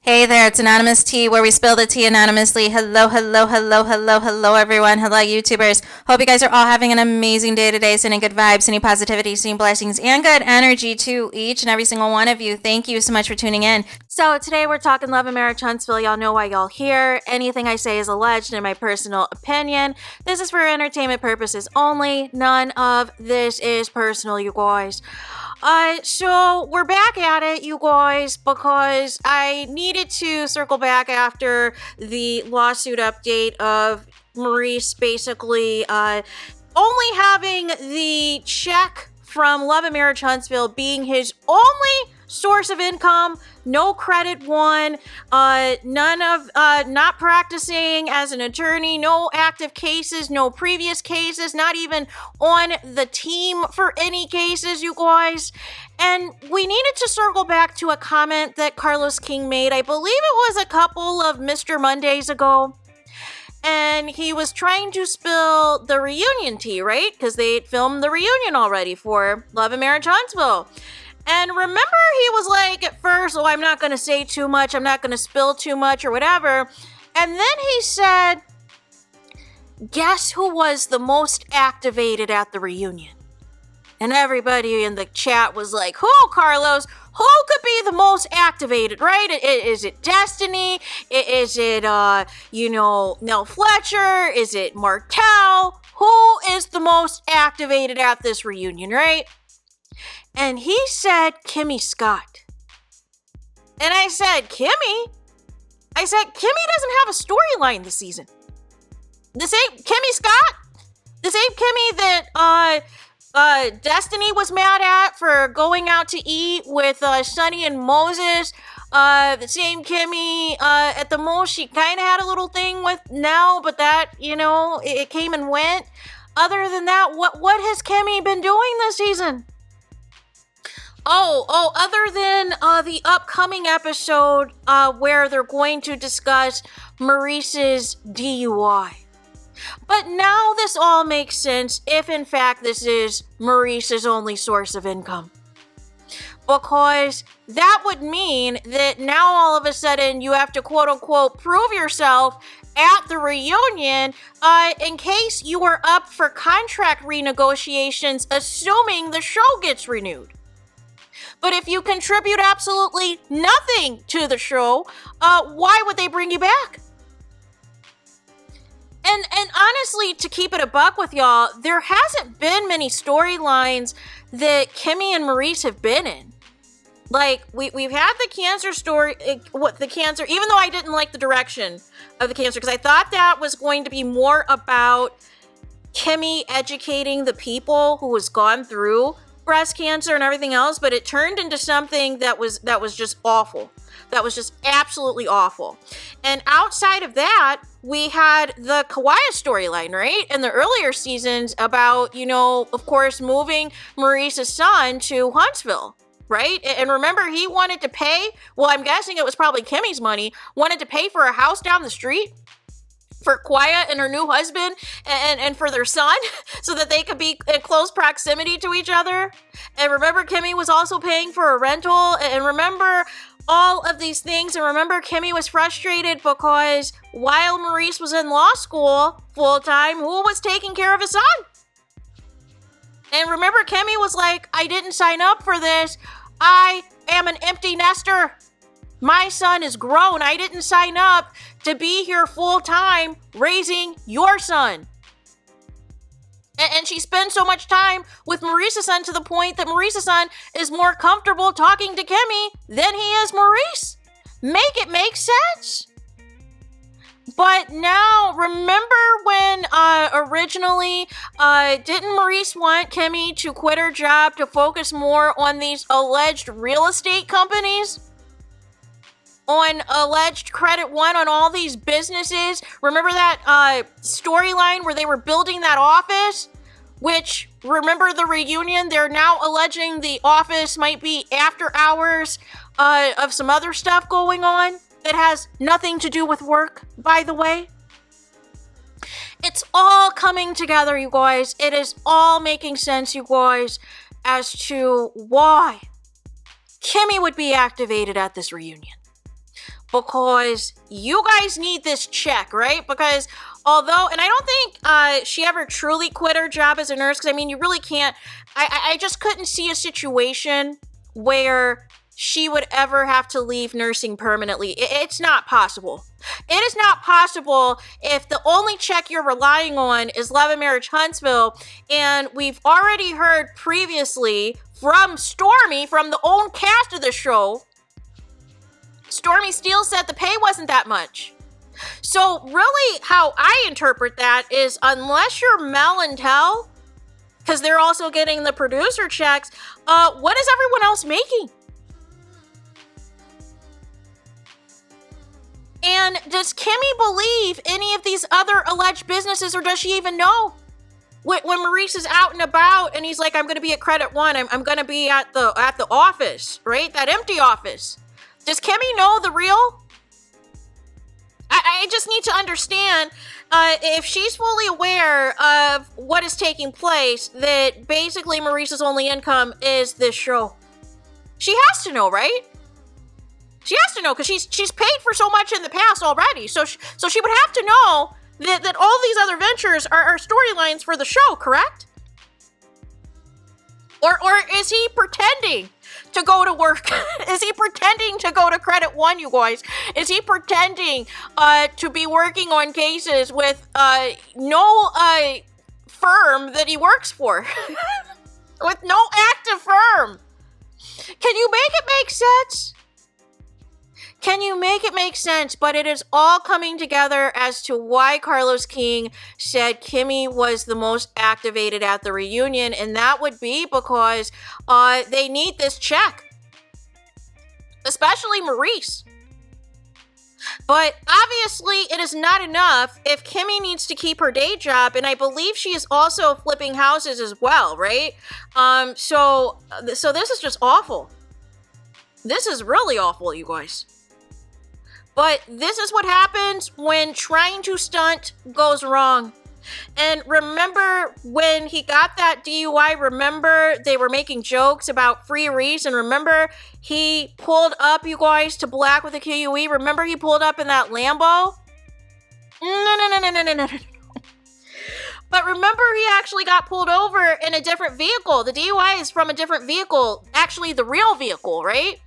Hey there, it's Anonymous Tea, where we spill the tea anonymously. Hello, hello, hello, hello, hello, everyone. Hello, YouTubers. Hope you guys are all having an amazing day today, sending good vibes, sending positivity, sending blessings, and good energy to each and every single one of you. Thank you so much for tuning in. So today we're talking love and marriage, Huntsville. Y'all know why y'all here. Anything I say is alleged in my personal opinion. This is for entertainment purposes only. None of this is personal, you guys. So we're back at it, you guys, because I needed to circle back after the lawsuit update of Maurice basically only having the check from Love and Marriage Huntsville being his only source of income, no credit won, none of, not practicing as an attorney, no active cases, no previous cases, not even on the team for any cases, you guys. And we needed to circle back to a comment that Carlos King made. I believe it was a couple of Mr. Mondays ago. And he was trying to spill the reunion tea, right? Because they had filmed the reunion already for Love and Marriage Huntsville. And remember, he was like, at first, oh, I'm not going to say too much. I'm not going to spill too much or whatever. And then he said, guess who was the most activated at the reunion? And everybody in the chat was like, who, Carlos? Who could be the most activated, right? Is it Destiny? Is it, Nell Fletcher? Is it Martel? Who is the most activated at this reunion, right? And he said Kimmy Scott. And I said, Kimmy? I said, Kimmy doesn't have a storyline this season. This ain't Kimmy Scott. This ain't Kimmy that Destiny was mad at for going out to eat with Sonny and Moses. The same Kimmy, at the most, she kind of had a little thing with Nell, but that, it came and went. Other than that, what has Kimmy been doing this season? Other than the upcoming episode where they're going to discuss Maurice's DUI. But now this all makes sense if in fact this is Maurice's only source of income. Because that would mean that now all of a sudden you have to quote unquote prove yourself at the reunion in case you are up for contract renegotiations, assuming the show gets renewed. But if you contribute absolutely nothing to the show, why would they bring you back? And honestly, to keep it a buck with y'all, there hasn't been many storylines that Kimmy and Maurice have been in. Like, we've had the cancer story, even though I didn't like the direction of the cancer, because I thought that was going to be more about Kimmy educating the people who has gone through breast cancer and everything else, but it turned into something that was just awful. That was just absolutely awful. And outside of that, we had the Kauai storyline, right? In the earlier seasons about, of course, moving Maurice's son to Huntsville, right? And remember, he wanted to pay, well, I'm guessing it was probably Kimmy's money, wanted to pay for a house down the street for Kauai and her new husband and for their son so that they could be in close proximity to each other. And remember, Kimmy was also paying for a rental. And remember all of these things. And remember, Kimmy was frustrated because while Maurice was in law school full-time, who was taking care of his son? And remember, Kimmy was like, I didn't sign up for this. I am an empty nester. My son is grown. I didn't sign up to be here full-time raising your son. And she spends so much time with Maurice's son to the point that Maurice's son is more comfortable talking to Kimmy than he is Maurice. Make it make sense. But now, remember when originally, didn't Maurice want Kimmy to quit her job to focus more on these alleged real estate companies? On alleged credit one on all these businesses. Remember that storyline where they were building that office? Which, remember the reunion? They're now alleging the office might be after hours of some other stuff going on that has nothing to do with work, by the way. It's all coming together, you guys. It is all making sense, you guys, as to why Kimmy would be activated at this reunion. because you guys need this check, right? Because although, and I don't think she ever truly quit her job as a nurse, because I mean, you really can't, I just couldn't see a situation where she would ever have to leave nursing permanently. It's not possible. It is not possible if the only check you're relying on is Love and Marriage Huntsville, and we've already heard previously from Stormy, from the own cast of the show, Stormy Steele said the pay wasn't that much. So really how I interpret that is, unless you're Mel and Tel, because they're also getting the producer checks, what is everyone else making? And does Kimmy believe any of these other alleged businesses, or does she even know? When Maurice is out and about and he's like, I'm going to be at Credit One, I'm going to be at the office, right? That empty office. Does Kimmy know the real? I just need to understand if she's fully aware of what is taking place, that basically Maurice's only income is this show. She has to know, right? She has to know, because she's paid for so much in the past already. So she would have to know that all these other ventures are storylines for the show, correct? Or is he pretending to go to work? Is he pretending to go to Credit One, you guys? Is he pretending to be working on cases with no firm that he works for? With no active firm? Can you make it make sense? Can you make it make sense? But it is all coming together as to why Carlos King said Kimmy was the most activated at the reunion, and that would be because they need this check. Especially Maurice. But obviously it is not enough if Kimmy needs to keep her day job, and I believe she is also flipping houses as well, right? So this is just awful. This is really awful, you guys. But this is what happens when trying to stunt goes wrong. And remember when he got that DUI, remember they were making jokes about free Reese, and remember he pulled up, you guys, to Black with a QUE. Remember he pulled up in that Lambo? No. But remember he actually got pulled over in a different vehicle. The DUI is from a different vehicle, actually the real vehicle, right?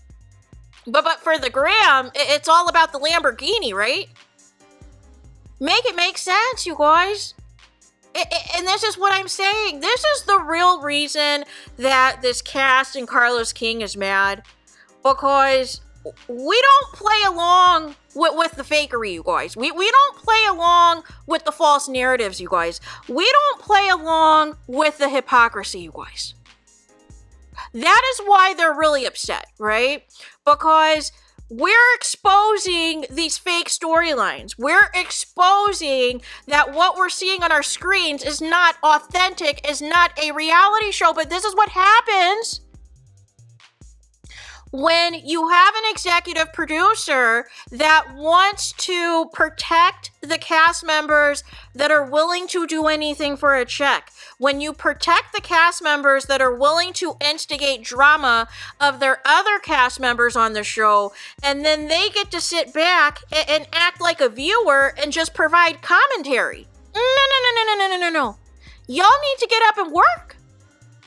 But for the gram, it's all about the Lamborghini, right? Make it make sense, you guys. And this is what I'm saying. This is the real reason that this cast and Carlos King is mad. Because we don't play along with the fakery, you guys. We don't play along with the false narratives, you guys. We don't play along with the hypocrisy, you guys. That is why they're really upset, right? Because we're exposing these fake storylines. We're exposing that what we're seeing on our screens is not authentic, is not a reality show. But this is what happens when you have an executive producer that wants to protect the cast members that are willing to do anything for a check. When you protect the cast members that are willing to instigate drama of their other cast members on the show, and then they get to sit back and act like a viewer and just provide commentary. No. Y'all need to get up and work.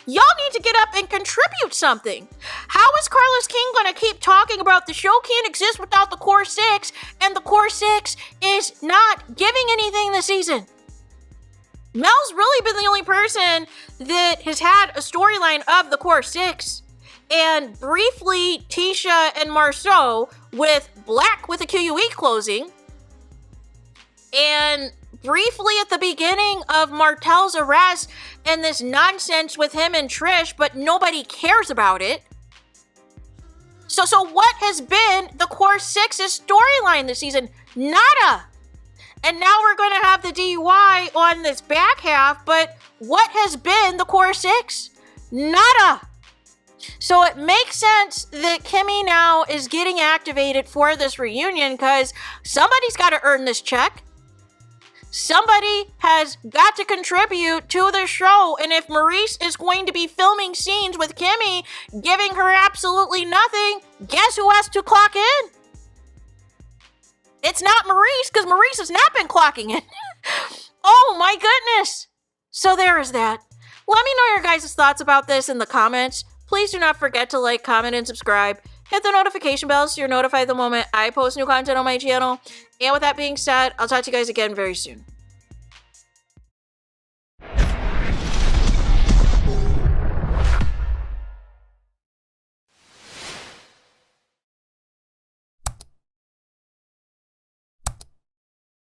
Y'all need to get up and contribute something. How is Carlos King going to keep talking about the show can't exist without the Core Six, and the Core Six is not giving anything this season? Mel's really been the only person that has had a storyline of the Core Six. And briefly, Tisha and Marceau with Black with a QUE closing. And briefly at the beginning of Martel's arrest and this nonsense with him and Trish, but nobody cares about it. So what has been the Core Six's storyline this season? Nada. And now we're going to have the DUI on this back half, but what has been the Core Six? Nada. So it makes sense that Kimmy now is getting activated for this reunion, because somebody's got to earn this check. Somebody has got to contribute to the show, and if Maurice is going to be filming scenes with Kimmy, giving her absolutely nothing, guess who has to clock in? It's not Maurice, because Maurice has not been clocking it. Oh my goodness. So there is that. Let me know your guys' thoughts about this in the comments. Please do not forget to like, comment, and subscribe. Hit the notification bell so you're notified the moment I post new content on my channel. And with that being said, I'll talk to you guys again very soon.